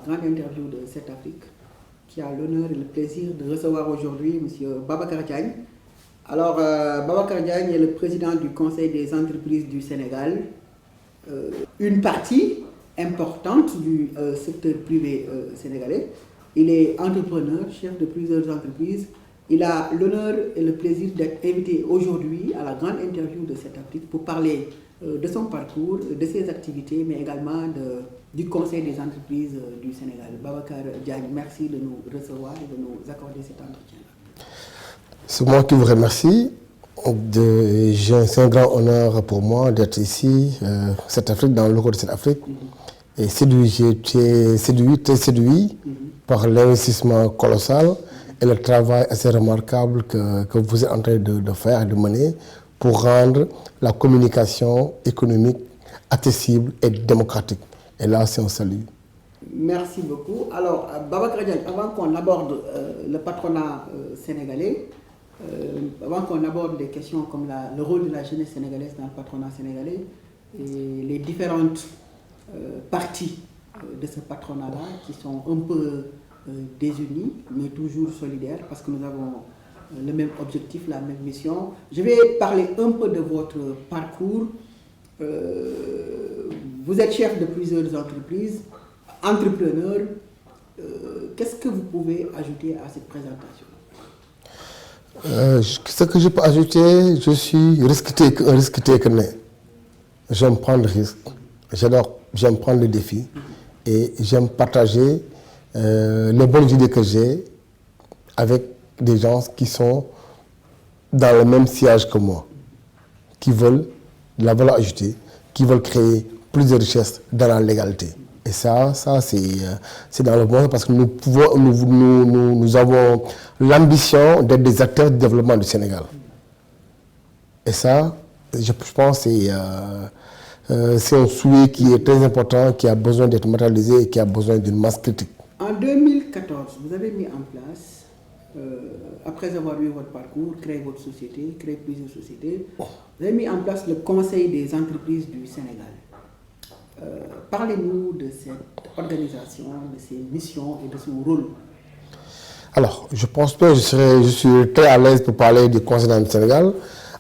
grande interview de cette Afrique, qui a l'honneur et le plaisir de recevoir aujourd'hui M. Babacar Diagne. Alors, Babacar Diagne est le président du Conseil des entreprises du Sénégal, une partie importante du secteur privé sénégalais. Il est entrepreneur, chef de plusieurs entreprises. Il a l'honneur et le plaisir d'être invité aujourd'hui à la grande interview de cette Afrique pour parler de son parcours, de ses activités, mais également du Conseil des entreprises du Sénégal. Babacar Diagne, merci de nous recevoir et de nous accorder cet entretien. C'est moi qui vous remercie. C'est un grand honneur pour moi d'être ici, cette Afrique, dans le logo de cette Afrique. Et j'ai été très séduit par l'investissement colossal et le travail assez remarquable que vous êtes en train de faire, de mener, pour rendre la communication économique accessible et démocratique. Et là, c'est un salut. Merci beaucoup. Alors, Babacar Diagne, avant qu'on aborde le patronat sénégalais, avant qu'on aborde des questions comme le rôle de la jeunesse sénégalaise dans le patronat sénégalais et les différentes parties de ce patronat-là qui sont un peu désunis, mais toujours solidaires, parce que nous avons le même objectif, la même mission. Je vais parler un peu de votre parcours. Vous êtes chef de plusieurs entreprises, entrepreneur. Qu'est-ce que vous pouvez ajouter à cette présentation? Ce que je peux ajouter, je suis un risque taker. J'aime prendre le risque. J'aime prendre le défi. Et j'aime partager les bonnes idées que j'ai avec des gens qui sont dans le même sillage que moi, qui veulent de la valeur ajoutée, qui veulent créer plus de richesses dans la légalité. Et ça c'est dans le bon sens parce que nous avons l'ambition d'être des acteurs du développement du Sénégal. Et ça, je pense que c'est un souhait qui est très important, qui a besoin d'être matérialisé et qui a besoin d'une masse critique. En 2014, vous avez mis en place, après avoir eu votre parcours, créé votre société, créé plusieurs sociétés, vous avez mis en place le Conseil des entreprises du Sénégal. Parlez-nous de cette organisation, de ses missions et de son rôle. Alors, je pense que je suis très à l'aise pour parler du Conseil du Sénégal.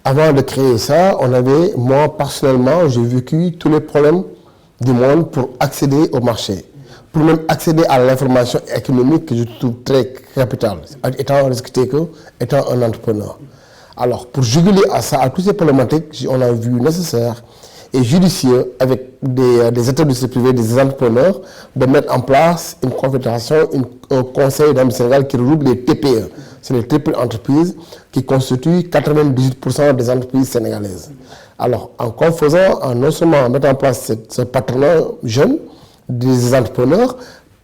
Avant de créer ça, moi personnellement, j'ai vécu tous les problèmes du monde pour accéder au marché, pour même accéder à l'information économique que je trouve très capitale, étant un risque taker, étant un entrepreneur. Alors, pour juguler à ça, à toutes ces problématiques, on a vu nécessaire et judicieux avec des acteurs du secteur privé, des entrepreneurs, de mettre en place une confédération, un conseil dans le Sénégal qui regroupe les TPE. C'est les TPE entreprises qui constituent 98% des entreprises sénégalaises. Alors, en non seulement mettre en place ce patronat jeune des entrepreneurs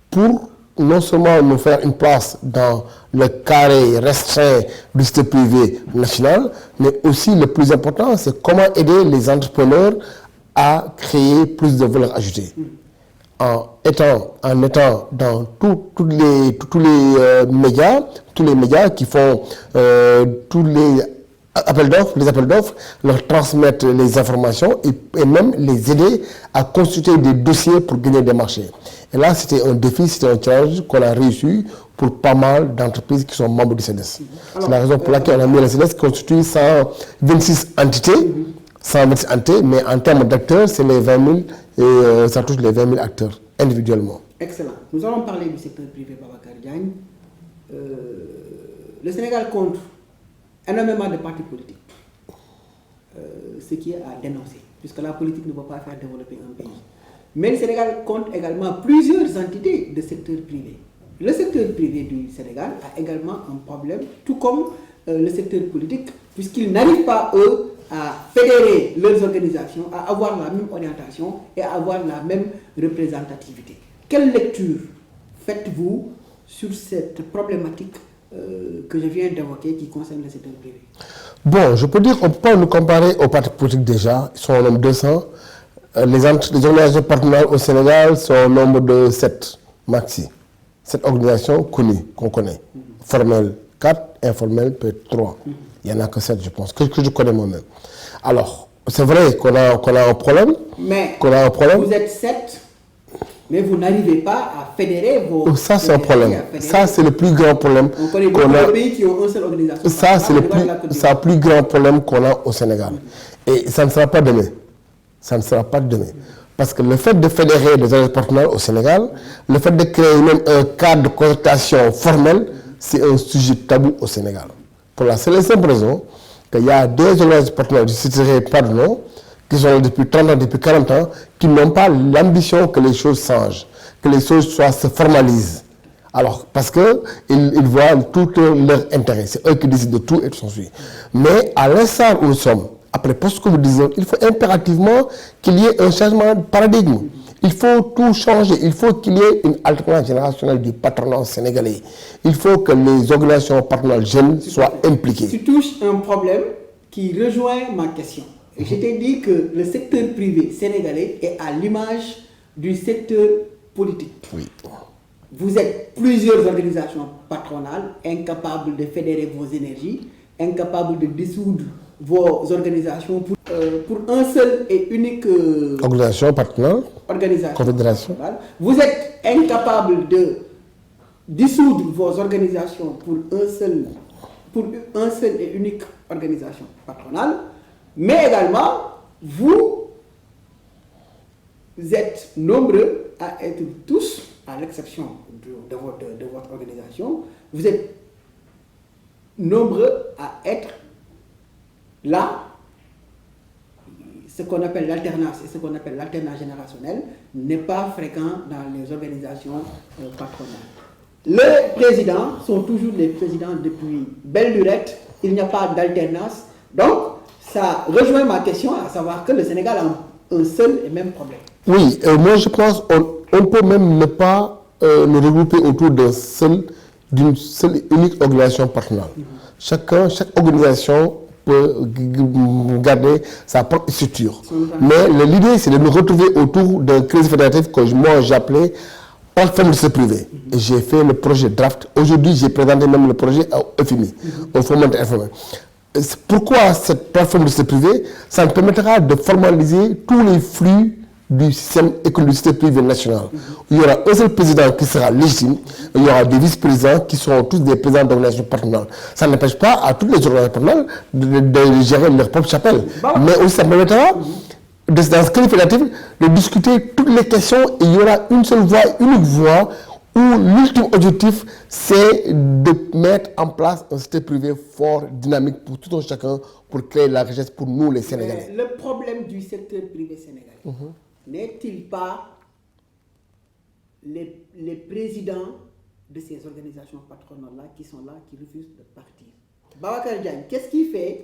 pour non seulement nous faire une place dans le carré restreint du secteur privé national, mais aussi le plus important, c'est comment aider les entrepreneurs à créer plus de valeur ajoutée. En étant dans tous les médias qui font tous les appels d'offres, leur transmettre les informations et même les aider à consulter des dossiers pour gagner des marchés. Et là, c'était un défi, c'était un challenge qu'on a réussi pour pas mal d'entreprises qui sont membres du CEDES. C'est la raison pour laquelle on a mis le CEDES qui constitue 126 entités, mais en termes d'acteurs, c'est les 20 000 et ça touche les 20 000 acteurs individuellement. Excellent. Nous allons parler du secteur privé, Babacar Diagne. Le Sénégal compte énormément de partis politiques, ce qui est à dénoncer, puisque la politique ne va pas faire développer un pays. Mais le Sénégal compte également plusieurs entités de secteur privé. Le secteur privé du Sénégal a également un problème, tout comme le secteur politique, puisqu'ils n'arrivent pas, eux, à fédérer leurs organisations, à avoir la même orientation et à avoir la même représentativité. Quelle lecture faites-vous sur cette problématique que je viens d'évoquer qui concerne le secteur privé? Bon, je peux dire qu'on peut nous comparer aux partis politiques déjà, ils sont au nombre de 200. Les organisations partenaires au Sénégal sont au nombre de 7 maxi. 7 organisations connues, qu'on connaît. Formelles 4, informelles peut-être 3. Il n'y en a que 7, je pense, que je connais moi-même. Alors, c'est vrai qu'on a un problème. Mais vous êtes 7 Mais vous n'arrivez pas à fédérer vos... Ça, c'est un problème. Ça, c'est le plus grand problème. On connaît beaucoup de pays qui ont une seule organisation. Ça, c'est le plus grand problème qu'on a au Sénégal. Et ça ne sera pas demain. Ça ne sera pas demain. Parce que le fait de fédérer des organisations partenaires au Sénégal, le fait de créer même un cadre de consultation formel, c'est un sujet tabou au Sénégal. Pour la seule et simple raison qu'il y a des organisations partenaires, je ne citerai pas de nom, qui sont là depuis 30 ans, depuis 40 ans, qui n'ont pas l'ambition que les choses changent, que les choses se formalisent. Alors, parce qu'ils voient tout leur intérêt. C'est eux qui décident de tout et de son suivi. Mais à l'instant où nous sommes, après post-Covid-19, il faut impérativement qu'il y ait un changement de paradigme. Il faut tout changer. Il faut qu'il y ait une alternance générationnelle du patronat sénégalais. Il faut que les organisations patronales jeunes soient impliquées. Tu touches un problème qui rejoint ma question. Je t'ai dit que le secteur privé sénégalais est à l'image du secteur politique. Oui. Vous êtes plusieurs organisations patronales incapables de fédérer vos énergies, incapables de dissoudre vos organisations pour un seul et unique... organisation patronale, confédération. Vous êtes incapables de dissoudre vos organisations pour un seul et unique organisation patronale, mais également, vous êtes nombreux à être tous, à l'exception de votre organisation, vous êtes nombreux à être là, ce qu'on appelle l'alternance et ce qu'on appelle l'alternance générationnelle n'est pas fréquent dans les organisations patronales. Les présidents sont toujours les présidents depuis belle lurette, il n'y a pas d'alternance. Donc, ça rejoint ma question, à savoir que le Sénégal a un seul et même problème. Oui, moi je pense qu'on peut même ne pas nous regrouper autour d'une seule et unique organisation patronale. Chaque organisation peut garder sa propre structure. Mais l'idée, c'est de nous retrouver autour d'un crédit fédératif que moi j'appelais plateforme de secteur privé. Et j'ai fait le projet draft. Aujourd'hui, j'ai présenté même le projet au FMI, au Fonds monétaire informel. Pourquoi cette plateforme de secteur privé? Ça nous permettra de formaliser tous les flux du système économique privé national. Il y aura un seul président qui sera légitime, il y aura des vice-présidents qui seront tous des présidents d'organisations patronales. Ça n'empêche pas à toutes les organisations patronales de gérer leur propre chapelle. Mais aussi ça permettra, dans ce cadre fédératif, de discuter toutes les questions et il y aura une seule voix, unique voix, où l'ultime objectif, c'est de mettre en place un secteur privé fort, dynamique pour tout un chacun, pour créer la richesse pour nous les Sénégalais. Mais le problème du secteur privé sénégalais, n'est-il pas les présidents de ces organisations patronales-là qui sont là, qui refusent de partir? Babacar Diagne, qu'est-ce qui fait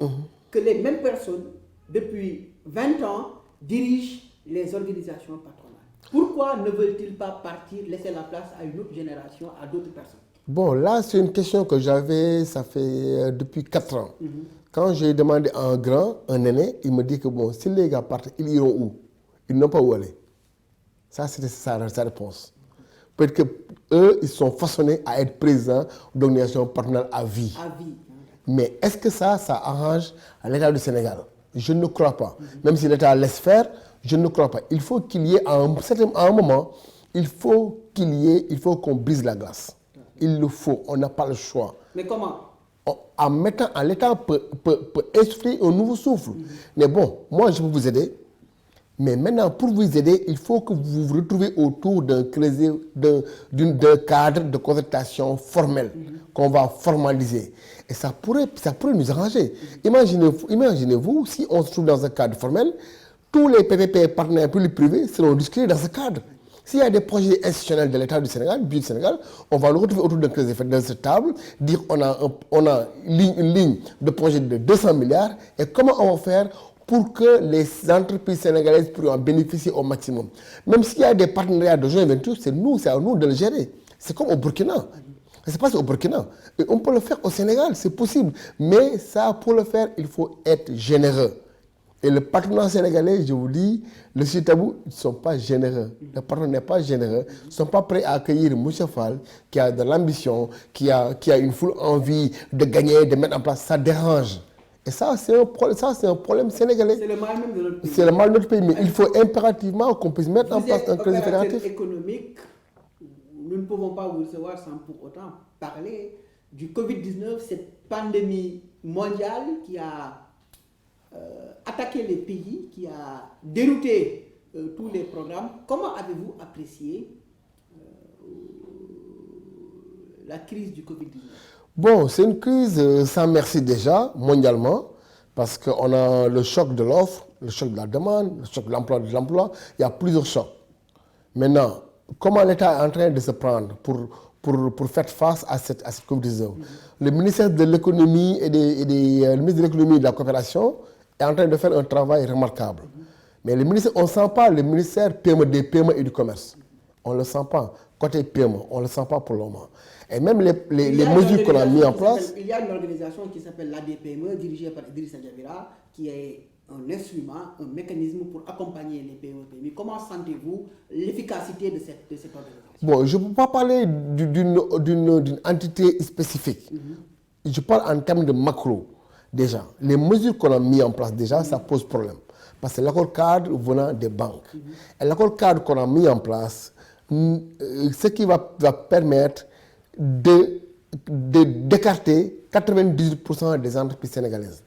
que les mêmes personnes, depuis 20 ans, dirigent les organisations patronales? Pourquoi ne veulent-ils pas partir, laisser la place à une autre génération, à d'autres personnes? Bon, là, c'est une question que j'avais, ça fait depuis 4 ans. Quand j'ai demandé à un aîné, il me dit que bon, si les gars partent, ils iront où? Ils n'ont pas où aller. Ça, c'était sa réponse. Peut-être qu'eux, ils sont façonnés à être présidents d'organisations partenaires à vie. À vie. Mais est-ce que ça arrange à l'État du Sénégal? Je ne crois pas. Même si l'État laisse faire, je ne crois pas. Il faut qu'il y ait, à un moment, il faut qu'on brise la glace. Il le faut, on n'a pas le choix. Mais comment? L'État peut insuffler un nouveau souffle. Mais bon, moi, je peux vous aider. Mais maintenant, pour vous aider, il faut que vous vous retrouviez autour d'un cadre de concertation formel qu'on va formaliser. Et ça pourrait nous arranger. Imaginez-vous, si on se trouve dans un cadre formel, tous les PPP partenaires publics privés seront discutés dans ce cadre. S'il y a des projets institutionnels de l'État du Sénégal, du Sénégal, on va le retrouver autour de cette table, dire on a une ligne de projet de 200 milliards et comment on va faire pour que les entreprises sénégalaises puissent en bénéficier au maximum. Même s'il y a des partenariats de joint venture, c'est à nous de le gérer. C'est comme au Burkina. Ça se passe au Burkina. Et on peut le faire au Sénégal, c'est possible. Mais ça, pour le faire, il faut être généreux. Et le patronat sénégalais, je vous dis, le sujet tabou, ils ne sont pas généreux. Le patronat n'est pas généreux. Ils ne sont pas prêts à accueillir Moussa Fall, qui a de l'ambition, qui a une foule envie de gagner, de mettre en place. Ça dérange. Et ça, c'est un problème sénégalais. C'est le mal même de notre pays. C'est le mal de notre pays, mais il faut impérativement qu'on puisse mettre en place un crédit fédératif. Économique, nous ne pouvons pas vous recevoir sans pour autant parler du Covid-19, cette pandémie mondiale qui a attaqué les pays, qui a dérouté tous les programmes. Comment avez-vous apprécié la crise du Covid-19? Bon, c'est une crise sans merci déjà, mondialement, parce qu'on a le choc de l'offre, le choc de la demande, le choc de l'emploi. Il y a plusieurs chocs. Maintenant, comment l'État est en train de se prendre pour faire face à cette Covid-19? Le ministère de l'économie le ministre de l'économie et de la coopération est en train de faire un travail remarquable. Mais le ministère, on ne sent pas le ministère des PME et du commerce. On ne le sent pas. Côté PME, on ne le sent pas pour le moment. Et même les mesures qu'on a mises en place... Il y a une organisation qui s'appelle l'ADPME, dirigée par Idrissa Diabira, qui est un instrument, un mécanisme pour accompagner les PME. Comment sentez-vous l'efficacité de cette organisation? Bon, je ne peux pas parler d'une entité spécifique. Je parle en termes de macro. Déjà, les mesures qu'on a mises en place, déjà, ça pose problème. Parce que l'accord cadre venant des banques. Et l'accord cadre qu'on a mis en place, ce qui va permettre d'écarter 98% des entreprises sénégalaises.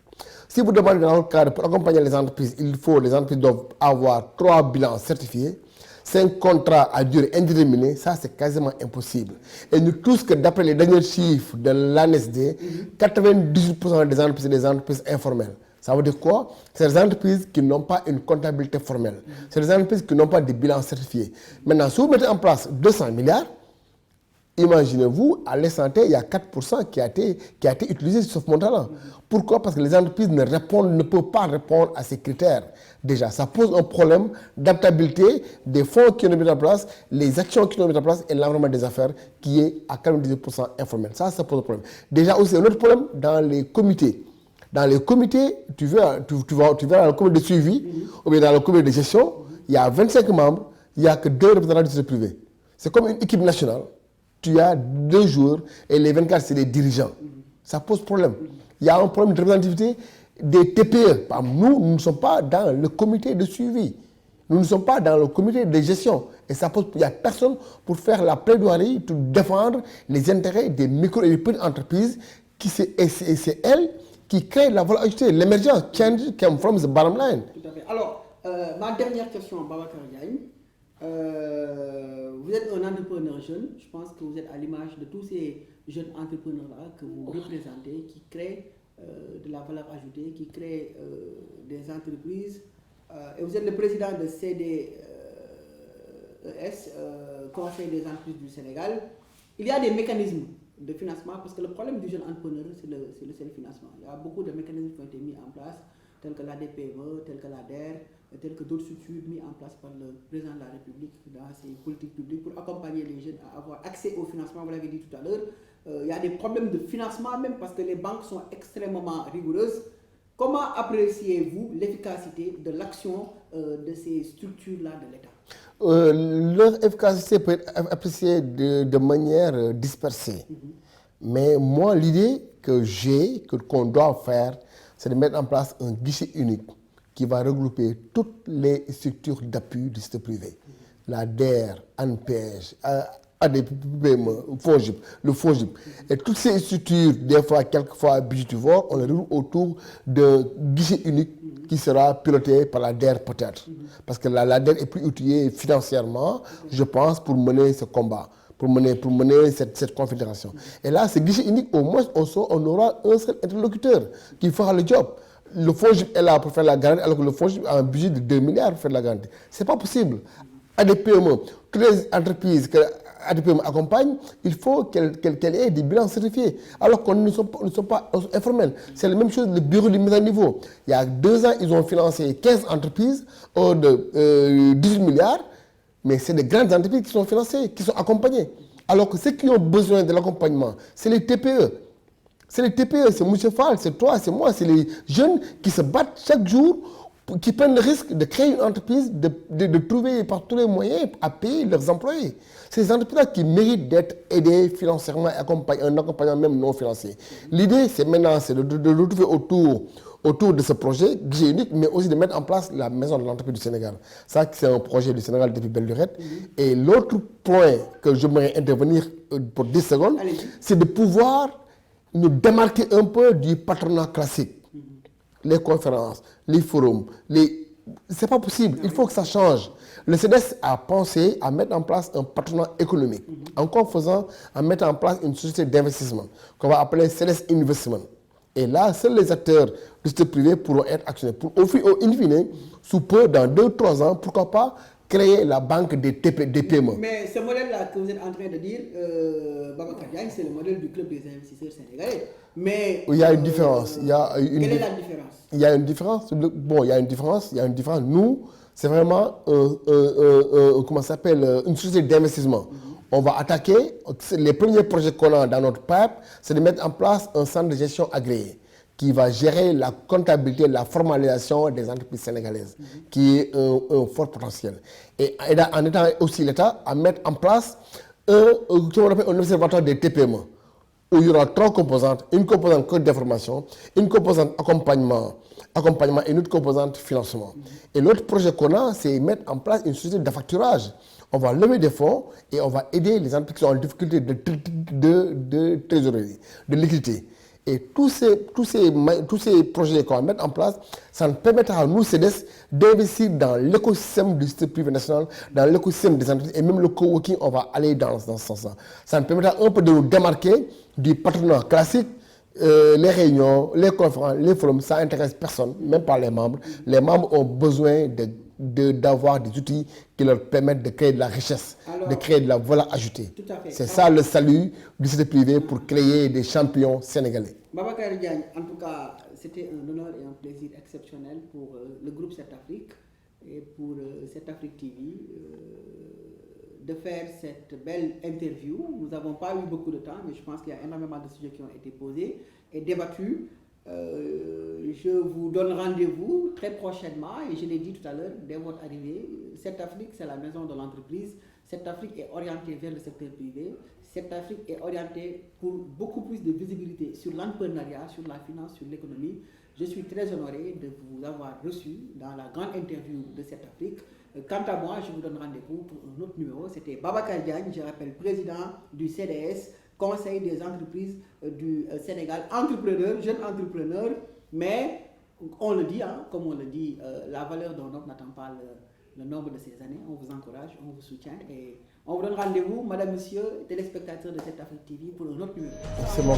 Si vous demandez dans le cadre pour accompagner les entreprises, les entreprises doivent avoir 3 bilans certifiés, 5 contrats à durée indéterminée, ça c'est quasiment impossible. Et nous tous que d'après les derniers chiffres de l'ANSD, 98% des entreprises sont des entreprises informelles. Ça veut dire quoi? C'est des entreprises qui n'ont pas une comptabilité formelle. C'est des entreprises qui n'ont pas de bilan certifié. Maintenant, si vous mettez en place 200 milliards, imaginez-vous, à l'instant T, il y a 4% qui a été utilisé sur ce montant-là. Pourquoi? Parce que les entreprises ne peuvent pas répondre à ces critères. Déjà, ça pose un problème d'adaptabilité des fonds qui ont mis en place, les actions qui ont mis en place et l'environnement des affaires qui est à 98% informel. Ça pose un problème. Déjà aussi, un autre problème dans les comités. Dans les comités, tu vas dans le comité de suivi ou bien dans le comité de gestion, il y a 25 membres, il n'y a que 2 représentants du secteur privé. C'est comme une équipe nationale. Tu as 2 joueurs et les 24, c'est des dirigeants. Ça pose problème. Il y a un problème de représentativité des TPE. Nous ne sommes pas dans le comité de suivi. Nous ne sommes pas dans le comité de gestion. Et il n'y a personne pour faire la plaidoirie, pour défendre les intérêts des micro et des petites entreprises. Et c'est elles qui créent la valeur ajoutée, l'émergence, change came from the bottom line. Tout à fait. Alors, ma dernière question, Babacar Diagne. Vous êtes un entrepreneur jeune. Je pense que vous êtes à l'image de tous ces jeunes entrepreneurs-là que vous représentez, qui créent de la valeur ajoutée, qui créent des entreprises. Et vous êtes le président de CDES, Conseil des entreprises du Sénégal. Il y a des mécanismes de financement, parce que le problème du jeune entrepreneur, c'est le financement. Il y a beaucoup de mécanismes qui ont été mis en place, tels que l'ADPME, tels que l'ADER, tels que d'autres structures mises en place par le président de la République dans ses politiques publiques pour accompagner les jeunes à avoir accès au financement. Vous l'avez dit tout à l'heure, il y a des problèmes de financement même parce que les banques sont extrêmement rigoureuses. Comment appréciez-vous l'efficacité de l'action de ces structures-là de l'État? Leur efficacité peut être appréciée de manière dispersée. Mais moi, l'idée qu'on doit faire, c'est de mettre en place un guichet unique qui va regrouper toutes les structures d'appui du secteur privé. La DER, ANPEJ, ADPME, le FONGIP. Et toutes ces structures, quelquefois budgétivores, on les regroupe autour d'un guichet unique qui sera piloté par la DER peut-être. Parce que la DER est plus outillée financièrement, je pense, pour mener ce combat, pour mener cette confédération. Et là, ce guichet unique, au moins, on aura un seul interlocuteur qui fera le job. Le FONGIP est là pour faire la garantie, alors que le FONGIP a un budget de 2 milliards pour faire la garantie. Ce n'est pas possible. ADPME, toutes les entreprises que ADPME accompagne, il faut qu'elle ait des bilans certifiés, alors qu'on ne sont pas informels. C'est la même chose, le bureau de mise à niveau. Il y a 2 ans, ils ont financé 15 entreprises de 18 milliards, mais c'est des grandes entreprises qui sont financées, qui sont accompagnées. Alors que ceux qui ont besoin de l'accompagnement, c'est les TPE. C'est les TPE, c'est M. Fall, c'est toi, c'est moi, c'est les jeunes qui se battent chaque jour qui prennent le risque de créer une entreprise, de trouver par tous les moyens à payer leurs employés. Ces entreprises-là qui méritent d'être aidées financièrement et un accompagnement même non financier. L'idée, c'est maintenant de retrouver autour de ce projet, guichet unique, mais aussi de mettre en place la maison de l'entreprise du Sénégal. Ça, c'est un projet du Sénégal depuis belle lurette. Et l'autre point que j'aimerais intervenir pour 10 secondes, c'est de pouvoir nous démarquer un peu du patronat classique. Les conférences, les forums, c'est pas possible, il faut que ça change. Le CDS a pensé à mettre en place un patronat économique, en mettant en place une société d'investissement qu'on va appeler CDS Investment. Et là, seuls les acteurs du secteur privé pourront être actionnaires. In fine, sous peu, dans 2-3 ans, pourquoi pas créer la banque des PME. Mais ce modèle-là que vous êtes en train de dire, Babacar Diagne, c'est le modèle du club des investisseurs sénégalais. Mais il y a une différence. Quelle est la différence? Il y a une différence. Bon, il y a une différence. Nous, c'est vraiment comment ça s'appelle, une société d'investissement. On va attaquer, les premiers projets qu'on a dans notre pipe, c'est de mettre en place un centre de gestion agréé qui va gérer la comptabilité, la formalisation des entreprises sénégalaises, qui est un fort potentiel. Et en étant aussi l'État à mettre en place un observatoire des TPME, où il y aura 3 composantes, une composante code d'information, une composante accompagnement et une autre composante financement. Et l'autre projet qu'on a, c'est mettre en place une société d'affacturage. On va lever des fonds et on va aider les entreprises qui sont en difficulté de trésorerie, de liquidité. Et tous ces projets qu'on va mettre en place, ça nous permettra à nous, CDS, d'investir dans l'écosystème du secteur privé national, dans l'écosystème des entreprises et même le coworking, on va aller dans ce sens-là. Ça nous permettra un peu de nous démarquer du patronat classique. Les réunions, les conférences, les forums, ça n'intéresse personne, même pas les membres. Les membres ont besoin d'avoir des outils qui leur permettent de créer de la richesse, de créer de la valeur ajoutée. C'est ça le salut du secteur privé pour créer des champions sénégalais. Babacar Diagne, en tout cas, c'était un honneur et un plaisir exceptionnel pour le groupe Cette-Afrique et pour Cette-Afrique TV de faire cette belle interview. Nous n'avons pas eu beaucoup de temps, mais je pense qu'il y a énormément de sujets qui ont été posés et débattus. Je vous donne rendez-vous très prochainement et je l'ai dit tout à l'heure, dès votre arrivée, Cette-Afrique, c'est la maison de l'entreprise. Cette-Afrique est orientée vers le secteur privé. Cette-Afrique est orientée pour beaucoup plus de visibilité sur l'entrepreneuriat, sur la finance, sur l'économie. Je suis très honoré de vous avoir reçu dans la grande interview de Cette-Afrique. Quant à moi, je vous donne rendez-vous pour un autre numéro. C'était Babacar Diagne, je rappelle, président du CDS, Conseil des entreprises du Sénégal, entrepreneur, jeune entrepreneur, mais on le dit, comme on le dit, la valeur d'un homme n'attend pas le nombre de ses années. On vous encourage, on vous soutient et on vous donne rendez-vous, madame, monsieur, téléspectateurs de Cette-Afrique TV, pour un autre numéro. C'est bon.